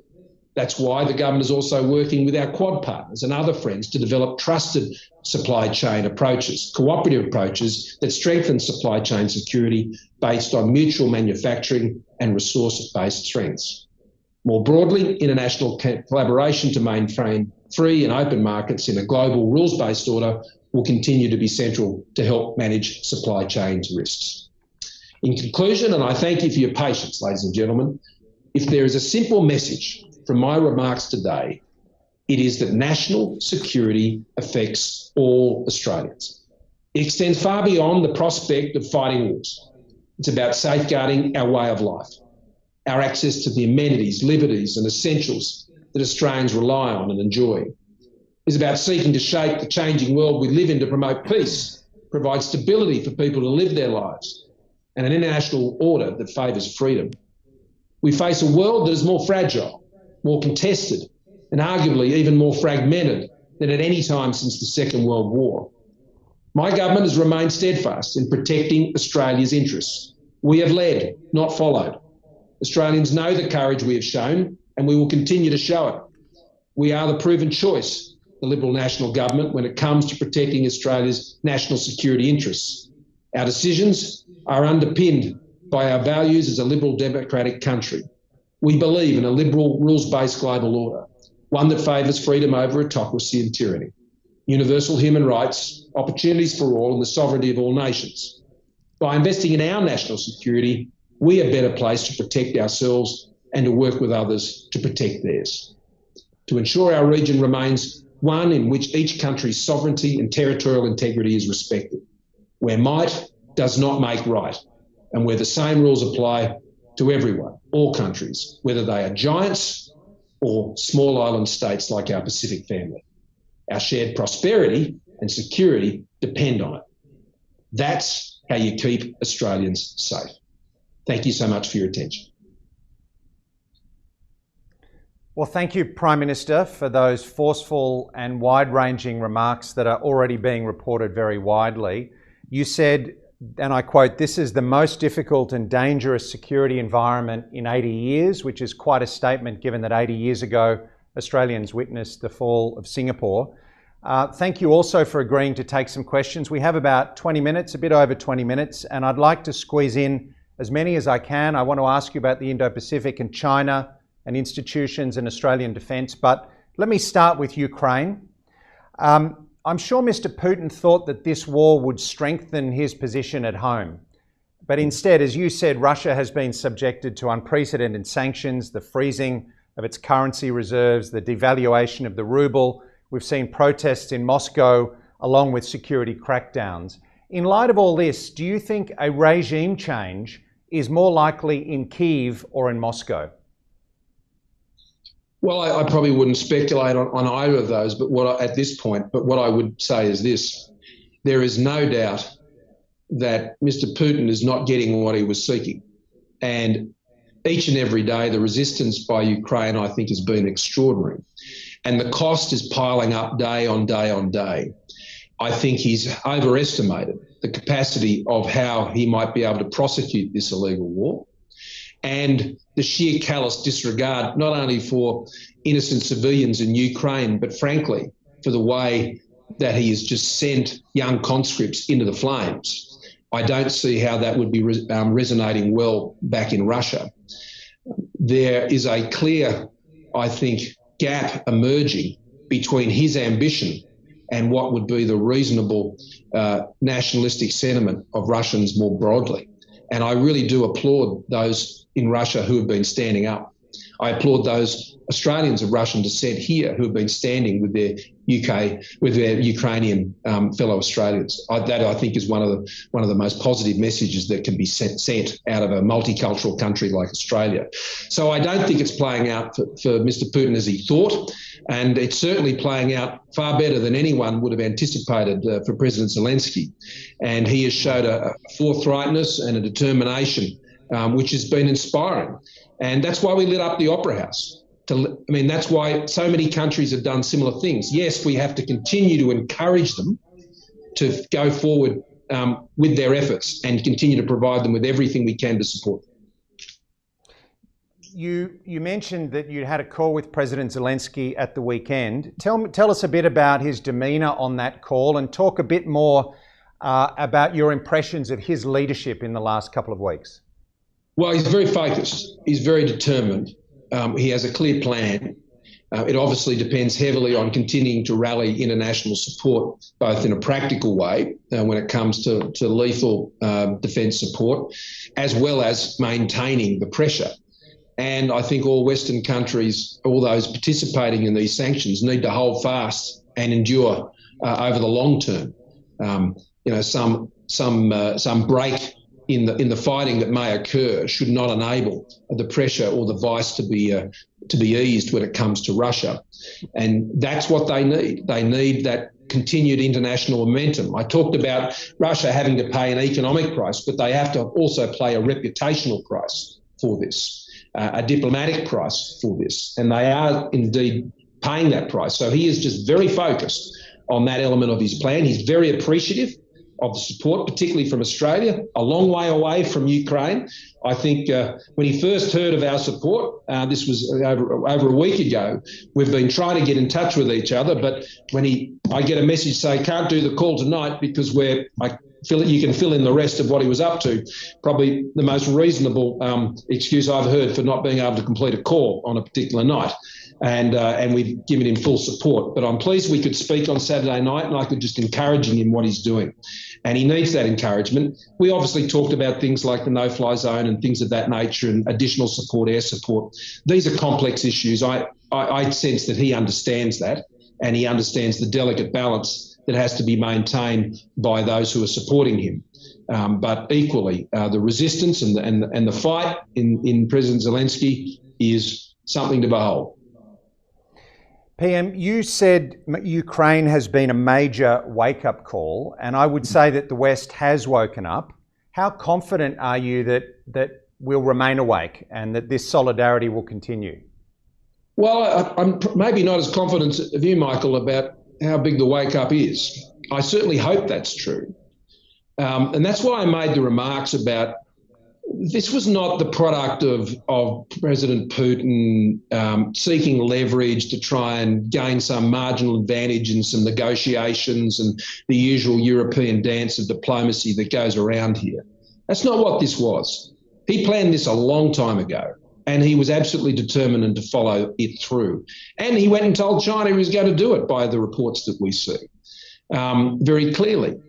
That's why the government is also working with our Quad partners and other friends to develop trusted supply chain approaches, cooperative approaches that strengthen supply chain security based on mutual manufacturing and resource-based strengths. More broadly, international collaboration to maintain free and open markets in a global rules-based order will continue to be central to help manage supply chain risks. In conclusion, and I thank you for your patience, ladies and gentlemen, if there is a simple message from my remarks today, it is that national security affects all Australians. It extends far beyond the prospect of fighting wars. It's about safeguarding our way of life, our access to the amenities, liberties and essentials that Australians rely on and enjoy. It's about seeking to shape the changing world we live in to promote peace, provide stability for people to live their lives, and an international order that favours freedom. We face a world that is more fragile, more contested, and arguably even more fragmented than at any time since the Second World War. My government has remained steadfast in protecting Australia's interests. We have led, not followed. Australians know the courage we have shown, and we will continue to show it. We are the proven choice, the Liberal National Government, when it comes to protecting Australia's national security interests. Our decisions are underpinned by our values as a liberal democratic country. We believe in a liberal, rules-based global order, one that favours freedom over autocracy and tyranny, universal human rights, opportunities for all, and the sovereignty of all nations. By investing in our national security, we are better placed to protect ourselves and to work with others to protect theirs. To ensure our region remains one in which each country's sovereignty and territorial integrity is respected, where might does not make right, and where the same rules apply to everyone, all countries, whether they are giants or small island states like our Pacific family. Our shared prosperity and security depend on it. That's how you keep Australians safe. Thank you so much for your attention. Well, thank you, Prime Minister, for those forceful and wide-ranging remarks that are already being reported very widely. You said, and I quote, "This is the most difficult and dangerous security environment in 80 years, which is quite a statement given that 80 years ago, Australians witnessed the fall of Singapore. Thank you also for agreeing to take some questions. We have about 20 minutes, a bit over 20 minutes, and I'd like to squeeze in as many as I can. I want to ask you about the Indo-Pacific and China and institutions and Australian defence, but let me start with Ukraine. I'm sure Mr. Putin thought that this war would strengthen his position at home. But instead, as you said, Russia has been subjected to unprecedented sanctions, the freezing of its currency reserves, the devaluation of the ruble. We've seen protests in Moscow, along with security crackdowns. In light of all this, do you think a regime change is more likely in Kyiv or in Moscow? Well, I probably wouldn't speculate on either of those, but at this point, but what I would say is this: there is no doubt that Mr. Putin is not getting what he was seeking. And each and every day, the resistance by Ukraine, I think, has been extraordinary. And the cost is piling up day on day on day. I think he's overestimated the capacity of how he might be able to prosecute this illegal war, and the sheer callous disregard, not only for innocent civilians in Ukraine, but frankly, for the way that he has just sent young conscripts into the flames. I don't see how that would be resonating well back in Russia. There is a clear, I think, gap emerging between his ambition and what would be the reasonable nationalistic sentiment of Russians more broadly. And I really do applaud those in Russia who have been standing up. I applaud those Australians of Russian descent here who have been standing with their their Ukrainian fellow Australians. That I think is one of the most positive messages that can be sent out of a multicultural country like Australia. So I don't think it's playing out for Mr. Putin as he thought, and it's certainly playing out far better than anyone would have anticipated for President Zelensky. And he has showed a forthrightness and a determination which has been inspiring. And that's why we lit up the Opera House. That's why so many countries have done similar things. Yes, we have to continue to encourage them to go forward with their efforts and continue to provide them with everything we can to support them. You mentioned that you had a call with President Zelensky at the weekend. Tell us a bit about his demeanour on that call and talk a bit more about your impressions of his leadership in the last couple of weeks. Well, he's very focused. He's very determined. He has a clear plan. It obviously depends heavily on continuing to rally international support, both in a practical way when it comes to lethal defence support, as well as maintaining the pressure. And I think all Western countries, all those participating in these sanctions, need to hold fast and endure over the long term. Some break in the fighting that may occur should not enable the pressure or the vice to be eased when it comes to Russia. And that's what they need. They need that continued international momentum. I talked about Russia having to pay an economic price, but they have to also pay a reputational price for this, a diplomatic price for this. And they are indeed paying that price. So he is just very focused on that element of his plan. He's very appreciative of the support, particularly from Australia, a long way away from Ukraine. I think when he first heard of our support, this was over a week ago, we've been trying to get in touch with each other, but when I get a message say, can't do the call tonight because you can fill in the rest of what he was up to, probably the most reasonable excuse I've heard for not being able to complete a call on a particular night. And we've given him full support. But I'm pleased we could speak on Saturday night and I could just encouraging him what he's doing. And he needs that encouragement. We obviously talked about things like the no-fly zone and things of that nature and additional support, air support. These are complex issues. I sense that he understands that and he understands the delicate balance that has to be maintained by those who are supporting him. But equally, the resistance and the fight in President Zelensky is something to behold. PM, you said Ukraine has been a major wake-up call, and I would say that the West has woken up. How confident are you that we'll remain awake and that this solidarity will continue? Well, I'm maybe not as confident of you, Michael, about how big the wake-up is. I certainly hope that's true. And that's why I made the remarks about this was not the product of President Putin seeking leverage to try and gain some marginal advantage in some negotiations and the usual European dance of diplomacy that goes around here. That's not what this was. He planned this a long time ago, and he was absolutely determined to follow it through. And he went and told China he was going to do it by the reports that we see very clearly.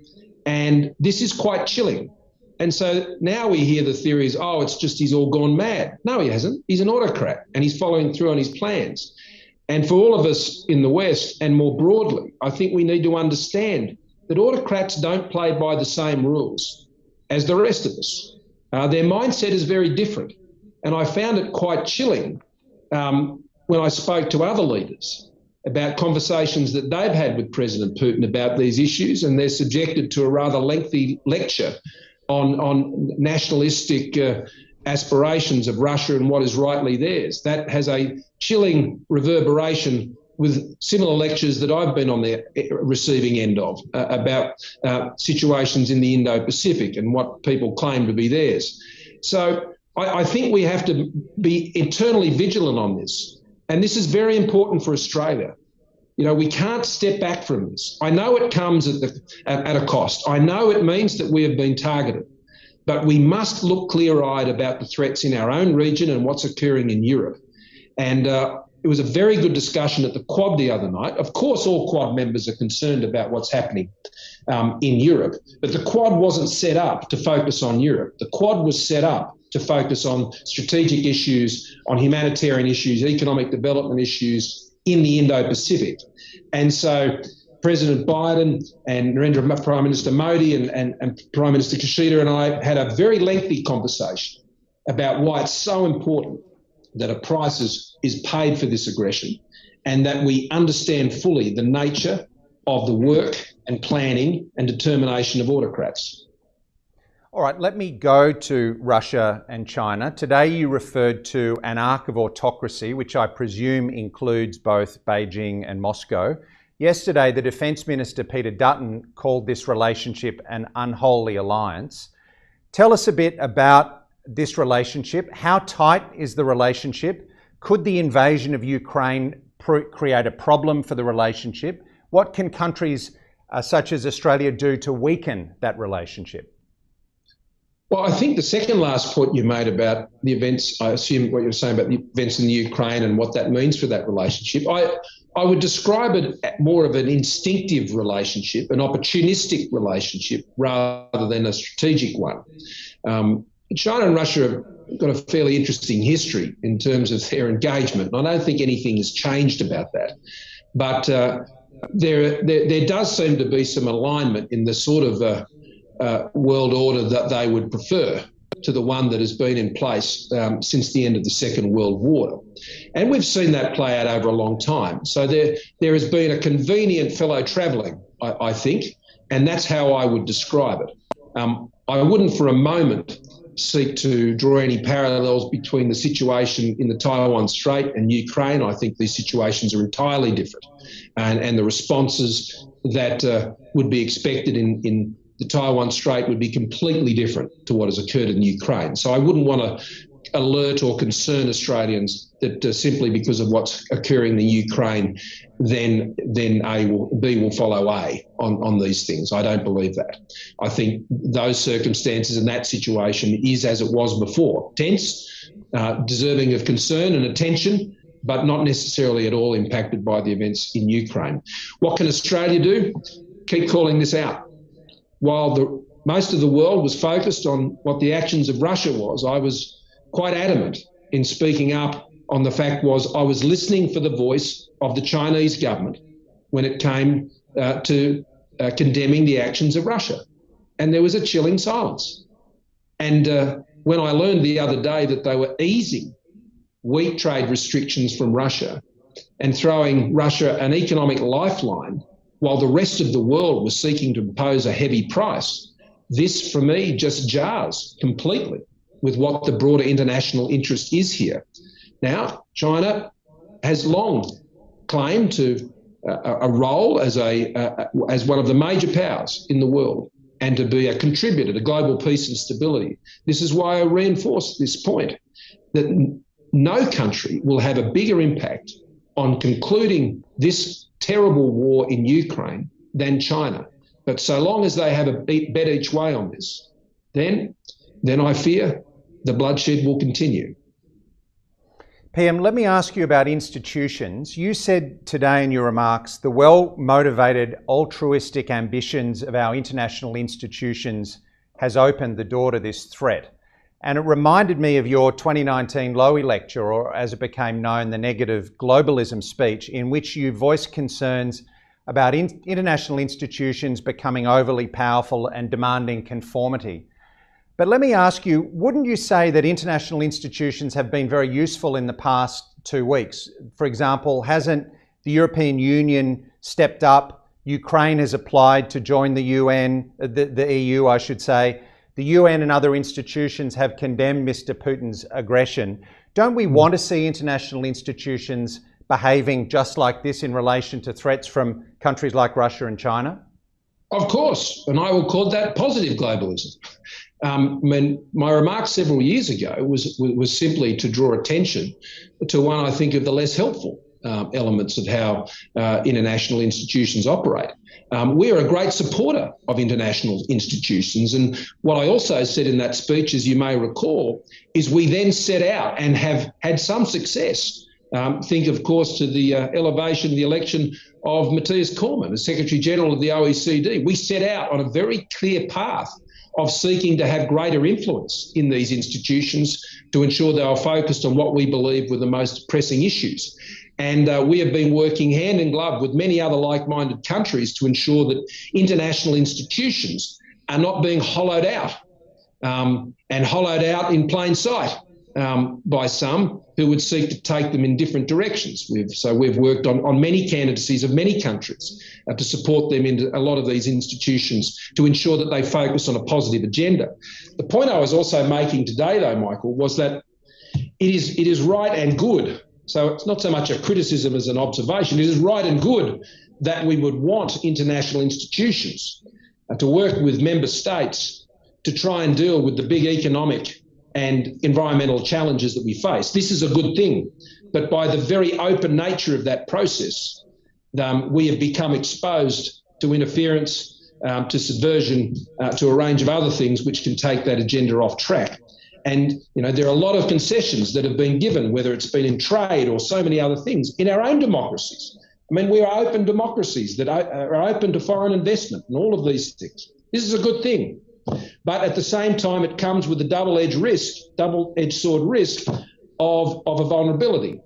And this is quite chilling. And so now we hear the theories, it's just he's all gone mad. No, he hasn't. He's an autocrat and he's following through on his plans. And for all of us in the West and more broadly, I think we need to understand that autocrats don't play by the same rules as the rest of us. Their mindset is very different. And I found it quite chilling when I spoke to other leaders about conversations that they've had with President Putin about these issues, and they're subjected to a rather lengthy lecture on nationalistic aspirations of Russia and what is rightly theirs. That has a chilling reverberation with similar lectures that I've been on the receiving end of about situations in the Indo-Pacific and what people claim to be theirs. So I think we have to be eternally vigilant on this. And this is very important for Australia. You know, we can't step back from this. I know it comes at a cost. I know it means that we have been targeted, but we must look clear-eyed about the threats in our own region and what's occurring in Europe. And it was a very good discussion at the Quad the other night. Of course, all Quad members are concerned about what's happening in Europe, but the Quad wasn't set up to focus on Europe. The Quad was set up to focus on strategic issues, on humanitarian issues, economic development issues in the Indo-Pacific. And so President Biden and Narendra Prime Minister Modi and Prime Minister Kishida and I had a very lengthy conversation about why it's so important that a price is paid for this aggression and that we understand fully the nature of the work and planning and determination of autocrats. All right, let me go to Russia and China. Today you referred to an arc of autocracy, which I presume includes both Beijing and Moscow. Yesterday, the Defence Minister, Peter Dutton, called this relationship an unholy alliance. Tell us a bit about this relationship. How tight is the relationship? Could the invasion of Ukraine create a problem for the relationship? What can countries such as Australia do to weaken that relationship? Well, I think the second last point you made about the events, I assume what you're saying about the events in the Ukraine and what that means for that relationship, I would describe it more of an instinctive relationship, an opportunistic relationship rather than a strategic one. China and Russia have got a fairly interesting history in terms of their engagement, and I don't think anything has changed about that. But there does seem to be some alignment in the sort of world order that they would prefer to the one that has been in place since the end of the Second World War. And we've seen that play out over a long time. So there has been a convenient fellow travelling, I think, and that's how I would describe it. I wouldn't for a moment seek to draw any parallels between the situation in the Taiwan Strait and Ukraine. I think these situations are entirely different. And the responses that would be expected in the Taiwan Strait would be completely different to what has occurred in Ukraine. So I wouldn't want to alert or concern Australians that simply because of what's occurring in Ukraine, then B will follow A on these things. I don't believe that. I think those circumstances and that situation is as it was before, tense, deserving of concern and attention, but not necessarily at all impacted by the events in Ukraine. What can Australia do? Keep calling this out. While most of the world was focused on what the actions of Russia was, I was quite adamant in speaking up on the fact was I was listening for the voice of the Chinese government when it came to condemning the actions of Russia. And there was a chilling silence. And when I learned the other day that they were easing wheat trade restrictions from Russia and throwing Russia an economic lifeline while the rest of the world was seeking to impose a heavy price, this, for me, just jars completely with what the broader international interest is here. Now, China has long claimed to a role as one of the major powers in the world and to be a contributor to global peace and stability. This is why I reinforce this point, that no country will have a bigger impact on concluding this terrible war in Ukraine than China. But so long as they have a bet each way on this, then I fear the bloodshed will continue. PM, let me ask you about institutions. You said today in your remarks, the well-motivated altruistic ambitions of our international institutions has opened the door to this threat. And it reminded me of your 2019 Lowy lecture, or as it became known, the negative globalism speech, in which you voiced concerns about international institutions becoming overly powerful and demanding conformity. But let me ask you, wouldn't you say that international institutions have been very useful in the past 2 weeks? For example, hasn't the European Union stepped up? Ukraine has applied to join the UN, the EU, I should say. The UN and other institutions have condemned Mr. Putin's aggression. Don't we want to see international institutions behaving just like this in relation to threats from countries like Russia and China? Of course, and I will call that positive globalism. My remarks several years ago was simply to draw attention to one, I think, of the less helpful elements of how international institutions operate. We are a great supporter of international institutions. And what I also said in that speech, as you may recall, is we then set out and have had some success. Think, of course, to the the election of Matthias Cormann as Secretary General of the OECD. We set out on a very clear path of seeking to have greater influence in these institutions to ensure they are focused on what we believe were the most pressing issues. And we have been working hand in glove with many other like-minded countries to ensure that international institutions are not being hollowed out and hollowed out in plain sight by some who would seek to take them in different directions. We've worked on many candidacies of many countries to support them in a lot of these institutions to ensure that they focus on a positive agenda. The point I was also making today, though, Michael, was that it is right and good. So it's not so much a criticism as an observation. It is right and good that we would want international institutions to work with member states to try and deal with the big economic and environmental challenges that we face. This is a good thing. But by the very open nature of that process, we have become exposed to interference, to subversion, to a range of other things which can take that agenda off track. And, there are a lot of concessions that have been given, whether it's been in trade or so many other things, in our own democracies. I mean, we are open democracies that are open to foreign investment and all of these things. This is a good thing. But at the same time, it comes with a double-edged sword risk of a vulnerability.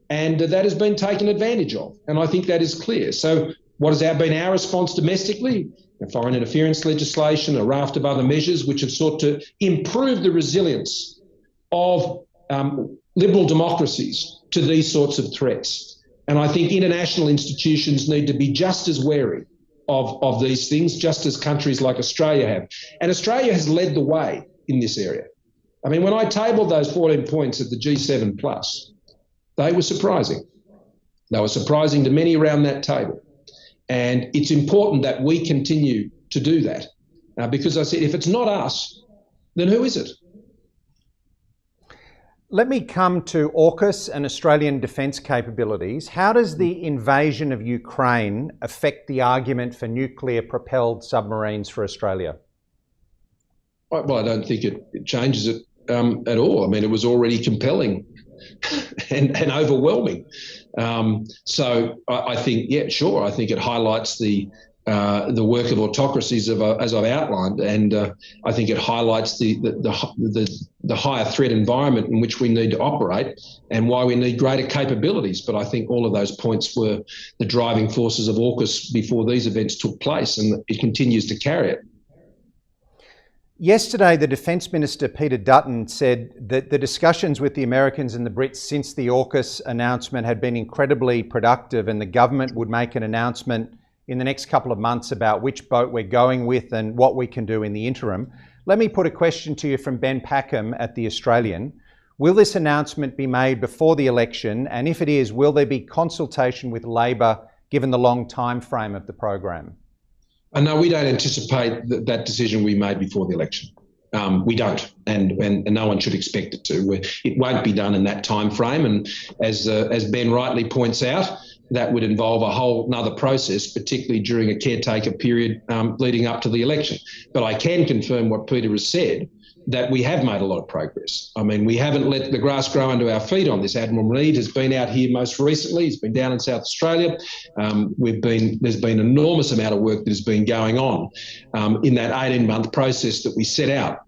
And that has been taken advantage of. And I think that is clear. So what has been our response domestically? Foreign interference legislation, a raft of other measures which have sought to improve the resilience of liberal democracies to these sorts of threats. And I think international institutions need to be just as wary of these things, just as countries like Australia have. And Australia has led the way in this area. I mean, when I tabled those 14 points at the G7 Plus, they were surprising. They were surprising to many around that table. And it's important that we continue to do that. Because I said, if it's not us, then who is it? Let me come to AUKUS and Australian defence capabilities. How does the invasion of Ukraine affect the argument for nuclear-propelled submarines for Australia? Well, I don't think it changes it at all. I mean, it was already compelling and overwhelming. So I think, yeah, sure. I think it highlights the work of autocracies as I've outlined, and I think it highlights the higher threat environment in which we need to operate and why we need greater capabilities. But I think all of those points were the driving forces of AUKUS before these events took place, and it continues to carry it. Yesterday, the Defence Minister, Peter Dutton, said that the discussions with the Americans and the Brits since the AUKUS announcement had been incredibly productive, and the government would make an announcement in the next couple of months about which boat we're going with and what we can do in the interim. Let me put a question to you from Ben Packham at The Australian. Will this announcement be made before the election? And if it is, will there be consultation with Labor given the long time frame of the program? No, we don't anticipate that decision will be made before the election. We don't, and no one should expect it to. It won't be done in that time frame. And as Ben rightly points out, that would involve a whole nother process, particularly during a caretaker period leading up to the election. But I can confirm what Peter has said, that we have made a lot of progress. I mean, we haven't let the grass grow under our feet on this. Admiral Reid has been out here most recently. He's been down in South Australia. There's been an enormous amount of work that has been going on in that 18-month process that we set out.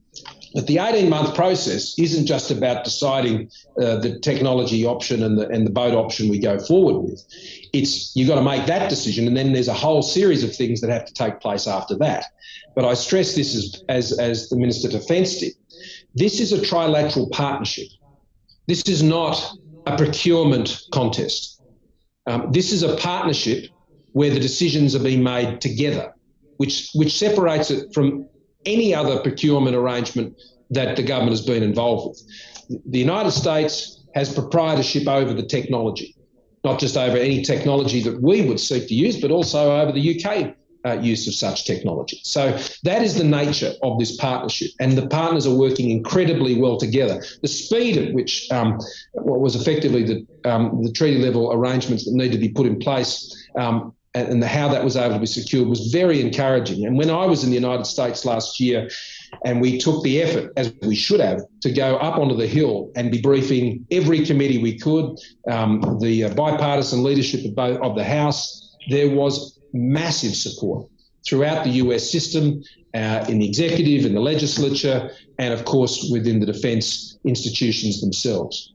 But the 18-month process isn't just about deciding the technology option and the boat option we go forward with. You've got to make that decision, and then there's a whole series of things that have to take place after that. But I stress this as the Minister of Defence did. This is a trilateral partnership. This is not a procurement contest. This is a partnership where the decisions are being made together, which separates it from any other procurement arrangement that the government has been involved with. The United States has proprietorship over the technology, not just over any technology that we would seek to use, but also over the UK use of such technology. So that is the nature of this partnership, and the partners are working incredibly well together. The speed at which what was effectively the treaty level arrangements that need to be put in place and how that was able to be secured was very encouraging. And when I was in the United States last year, and we took the effort, as we should have, to go up onto the Hill and be briefing every committee we could, the bipartisan leadership of the House, there was massive support throughout the US system, in the executive, in the legislature, and of course within the defence institutions themselves.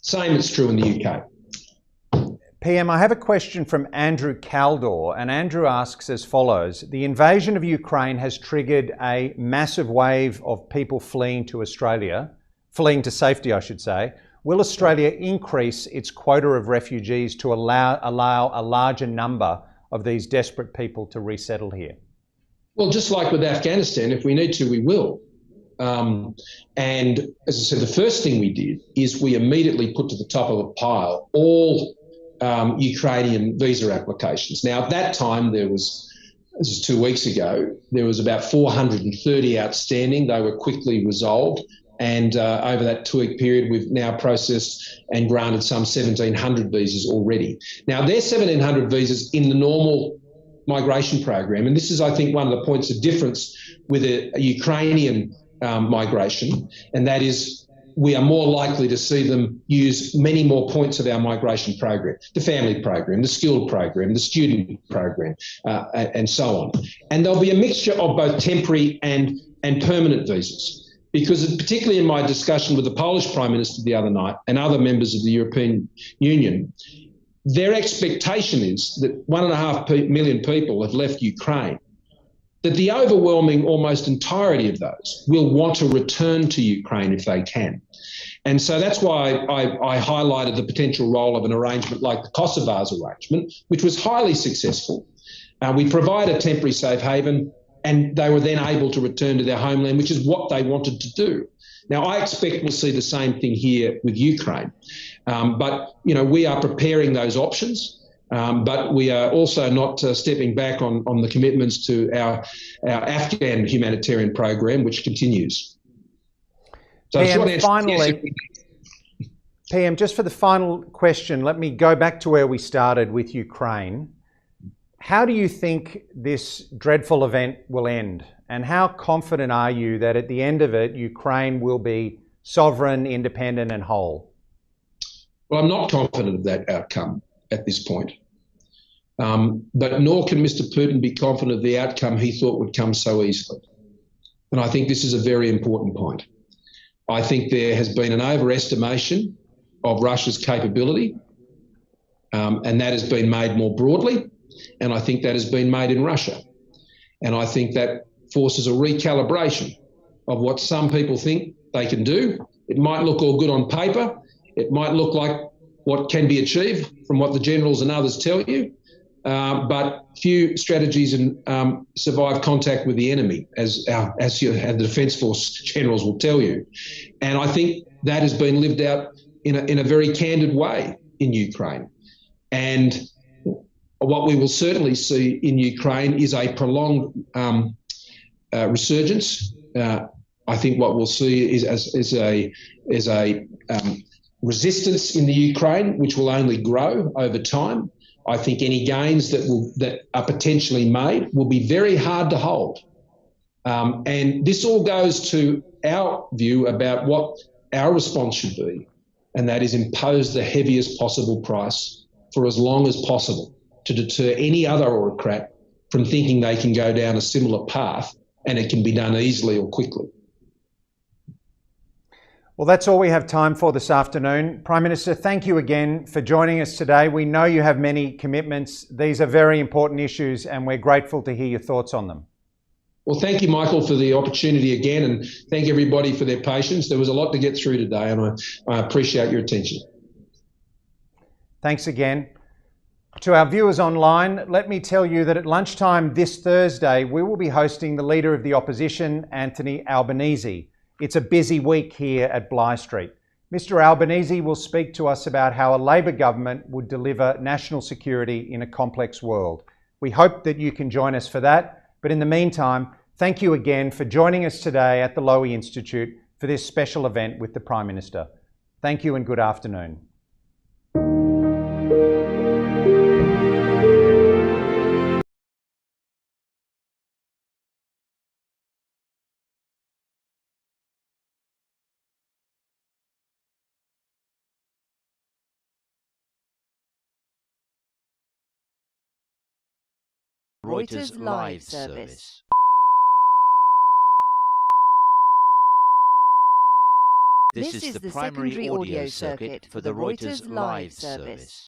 Same is true in the UK. PM, I have a question from Andrew Caldor, and Andrew asks as follows. The invasion of Ukraine has triggered a massive wave of people fleeing to Australia, fleeing to safety, I should say. Will Australia increase its quota of refugees to allow a larger number of these desperate people to resettle here? Well, just like with Afghanistan, if we need to, we will. And as I said, the first thing we did is we immediately put to the top of the pile all Ukrainian visa applications. Now, at that time, this is 2 weeks ago, there was about 430 outstanding. They were quickly resolved. And over that 2-week period, we've now processed and granted some 1,700 visas already. Now, there's 1,700 visas in the normal migration program. And this is, I think, one of the points of difference with a Ukrainian migration, and that is we are more likely to see them use many more points of our migration program, the family program, the skilled program, the student program, and so on. And there'll be a mixture of both temporary and permanent visas. Because particularly in my discussion with the Polish Prime Minister the other night and other members of the European Union, their expectation is that 1.5 million people have left Ukraine, that the overwhelming almost entirety of those will want to return to Ukraine if they can. And so that's why I highlighted the potential role of an arrangement like the Kosovo's arrangement, which was highly successful. We provide a temporary safe haven, and they were then able to return to their homeland, which is what they wanted to do. Now, I expect we'll see the same thing here with Ukraine. But, we are preparing those options. But we are also not stepping back on the commitments to our Afghan humanitarian program, which continues. So PM, finally, PM, just for the final question, let me go back to where we started with Ukraine. How do you think this dreadful event will end? And how confident are you that at the end of it, Ukraine will be sovereign, independent and whole? Well, I'm not confident of that outcome at this point. But nor can Mr. Putin be confident of the outcome he thought would come so easily. And I think this is a very important point. I think there has been an overestimation of Russia's capability, and that has been made more broadly, and I think that has been made in Russia. And I think that forces a recalibration of what some people think they can do. It might look all good on paper. It might look like what can be achieved from what the generals and others tell you. But few strategies survive contact with the enemy, as the Defence Force generals will tell you. And I think that has been lived out in a very candid way in Ukraine. And what we will certainly see in Ukraine is a prolonged resurgence. I think what we'll see is a resistance in the Ukraine, which will only grow over time. I think any gains that are potentially made will be very hard to hold. And this all goes to our view about what our response should be, and that is impose the heaviest possible price for as long as possible to deter any other autocrat from thinking they can go down a similar path and it can be done easily or quickly. Well, that's all we have time for this afternoon. Prime Minister, thank you again for joining us today. We know you have many commitments. These are very important issues and we're grateful to hear your thoughts on them. Well, thank you, Michael, for the opportunity again, and thank everybody for their patience. There was a lot to get through today and I appreciate your attention. Thanks again. To our viewers online, let me tell you that at lunchtime this Thursday, we will be hosting the Leader of the Opposition, Anthony Albanese. It's a busy week here at Bligh Street. Mr. Albanese will speak to us about how a Labor government would deliver national security in a complex world. We hope that you can join us for that. But in the meantime, thank you again for joining us today at the Lowy Institute for this special event with the Prime Minister. Thank you and good afternoon. Reuters live service. This is the primary audio circuit for the Reuters live service.